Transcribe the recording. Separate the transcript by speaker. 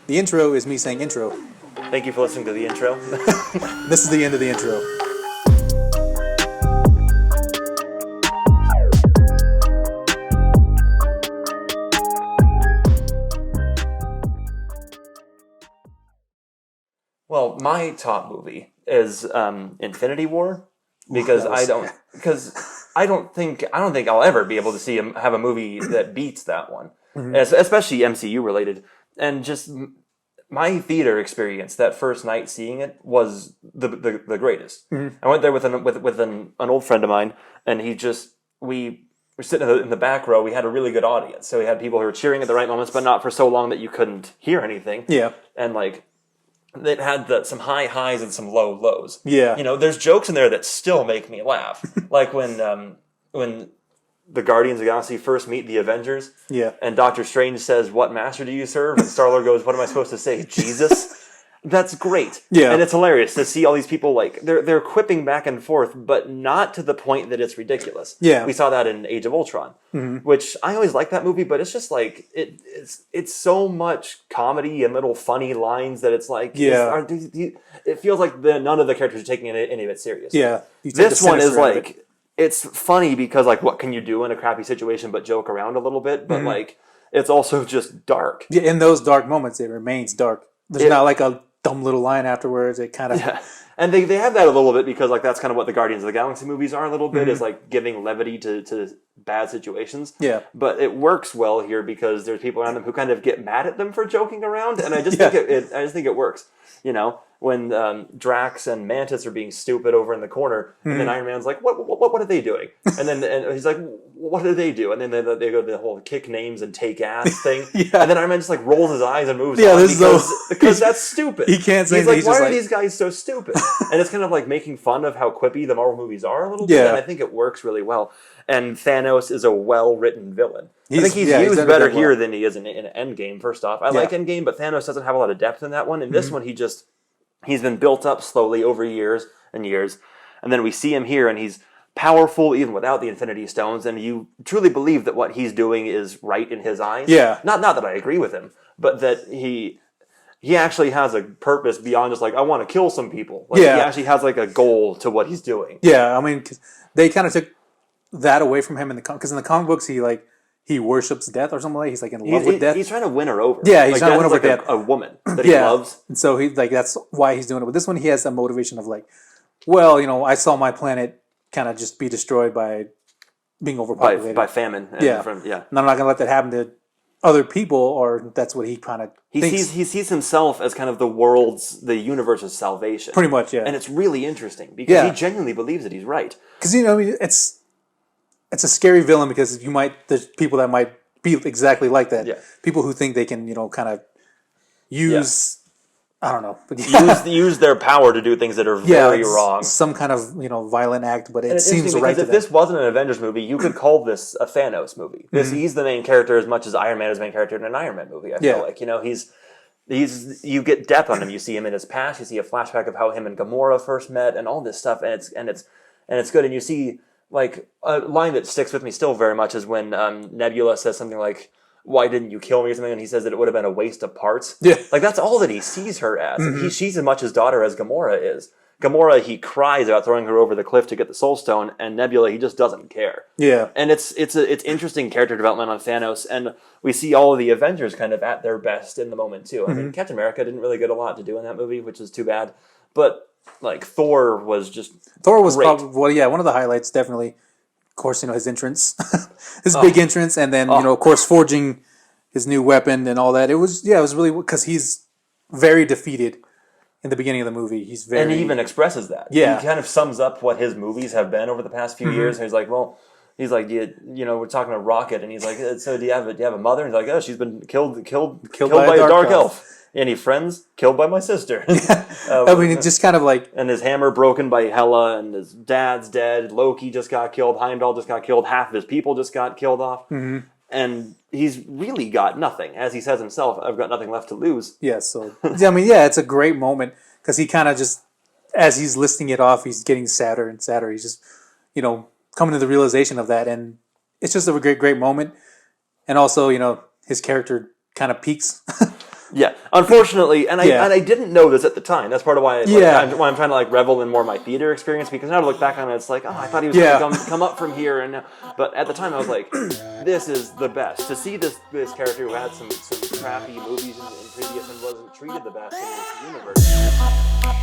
Speaker 1: The intro is me saying intro.
Speaker 2: Thank you for listening to the intro.
Speaker 1: This is the end of the intro.
Speaker 2: Well, my top movie is Infinity War because I don't think I'll ever be able to have a movie that beats that one, especially MCU related. And just my theater experience that first night seeing it was the greatest. I went there with an old friend of mine, and we were sitting in the back row. We had a really good audience, so we had people who were cheering at the right moments, but not for so long that you couldn't hear anything.
Speaker 1: Yeah,
Speaker 2: and it had some high highs and some low lows.
Speaker 1: Yeah.
Speaker 2: There's jokes in there that still make me laugh. Like when the Guardians of the Galaxy first meet the Avengers.
Speaker 1: Yeah.
Speaker 2: And Doctor Strange says, "What master do you serve?" And Star-Lord goes, "What am I supposed to say? Jesus?" That's great.
Speaker 1: Yeah.
Speaker 2: And it's hilarious to see all these people they're quipping back and forth, but not to the point that it's ridiculous.
Speaker 1: Yeah.
Speaker 2: We saw that in Age of Ultron, which I always like that movie, but it's just it's so much comedy and little funny lines that it's like, it feels like none of the characters are taking any of it serious.
Speaker 1: Yeah.
Speaker 2: This one is it's funny because what can you do in a crappy situation but joke around a little bit, but it's also just dark.
Speaker 1: Yeah, in those dark moments, it remains dark. There's not like a dumb little line afterwards. It kind of...
Speaker 2: Yeah. And they have that a little bit because that's kind of what the Guardians of the Galaxy movies are a little bit, is giving levity to bad situations.
Speaker 1: Yeah.
Speaker 2: But it works well here because there's people around them who kind of get mad at them for joking around, and I just think it works. When Drax and Mantis are being stupid over in the corner, and then Iron Man's like, "What are they doing?" And then he's like, "What do they do?" And then they go to the whole kick names and take ass thing. And then Iron Man just rolls his eyes and moves on because that's stupid.
Speaker 1: He can't say
Speaker 2: he's
Speaker 1: anything.
Speaker 2: Why are these guys so stupid? And it's kind of making fun of how quippy the Marvel movies are a little bit, and I think it works really well. And Thanos is a well-written villain. I think he's used better here than he is in Endgame, first off. I like Endgame, but Thanos doesn't have a lot of depth in that one. In this one, he's been built up slowly over years and years. And then we see him here, and he's powerful even without the Infinity Stones, and you truly believe that what he's doing is right in his eyes.
Speaker 1: Yeah.
Speaker 2: Not that I agree with him, but that he actually has a purpose beyond just I want to kill some people. He actually has a goal to what he's doing.
Speaker 1: Yeah, I mean, 'cause they kind of took that away from him because in the comic books he worships death or something he's in love with death.
Speaker 2: He's trying to win her over.
Speaker 1: Yeah, he's trying to win over death.
Speaker 2: A woman that he loves.
Speaker 1: And so that's why he's doing it. But this one he has a motivation of I saw my planet kind of just be destroyed by being overpopulated
Speaker 2: by famine. And
Speaker 1: and I'm not gonna let that happen to other people, or that's what he kind of thinks.
Speaker 2: He sees himself as kind of the universe's salvation.
Speaker 1: Pretty much, yeah.
Speaker 2: And it's really interesting because he genuinely believes that he's right.
Speaker 1: Because it's a scary villain because there's people that might be exactly like that.
Speaker 2: Yeah.
Speaker 1: People who think they can kind of use I don't know, but
Speaker 2: use their power to do things that are very wrong.
Speaker 1: Some kind of violent act, but it seems right to them.
Speaker 2: If this wasn't an Avengers movie, you could call this a Thanos movie. He's the main character as much as Iron Man is the main character in an Iron Man movie. I feel like he's you get depth on him. You see him in his past. You see a flashback of how him and Gamora first met, and all this stuff, and it's good. And you see a line that sticks with me still very much is when Nebula says something like, "Why didn't you kill me?" or something, and he says that it would have been a waste of parts.
Speaker 1: Yeah.
Speaker 2: That's all that he sees her as. She's as much his daughter as Gamora is. Gamora, he cries about throwing her over the cliff to get the Soul Stone, and Nebula, he just doesn't care.
Speaker 1: Yeah.
Speaker 2: And it's interesting character development on Thanos, and we see all of the Avengers kind of at their best in the moment too. I mean, Captain America didn't really get a lot to do in that movie, which is too bad. But Thor was great.
Speaker 1: Probably one of the highlights, definitely. Of course, his entrance, his big entrance, and then of course forging his new weapon and all that. It was really because he's very defeated in the beginning of the movie.
Speaker 2: And he even expresses that.
Speaker 1: Yeah,
Speaker 2: he kind of sums up what his movies have been over the past few years. And he's like, well. He's like, we're talking to Rocket, and he's like, so do you have a mother? And he's like, oh, she's been killed by a dark elf. Any friends? Killed by my sister.
Speaker 1: I mean, it's just kind of
Speaker 2: and his hammer broken by Hela, and his dad's dead. Loki just got killed. Heimdall just got killed. Half of his people just got killed off. And he's really got nothing. As he says himself, I've got nothing left to lose.
Speaker 1: Yeah, so, it's a great moment, because he kind of just, as he's listing it off, he's getting sadder and sadder. He's just, coming to the realization of that, and it's just a great moment. And also, his character kind of peaks
Speaker 2: Yeah, unfortunately, and I didn't know this at the time. That's part of why I'm trying to like revel in more my theater experience, because now to look back on it, it's like, oh, I thought he was going to come up from here, but at the time I was like, this is the best. To see this character who had some crappy movies in previous and wasn't treated the best in this universe.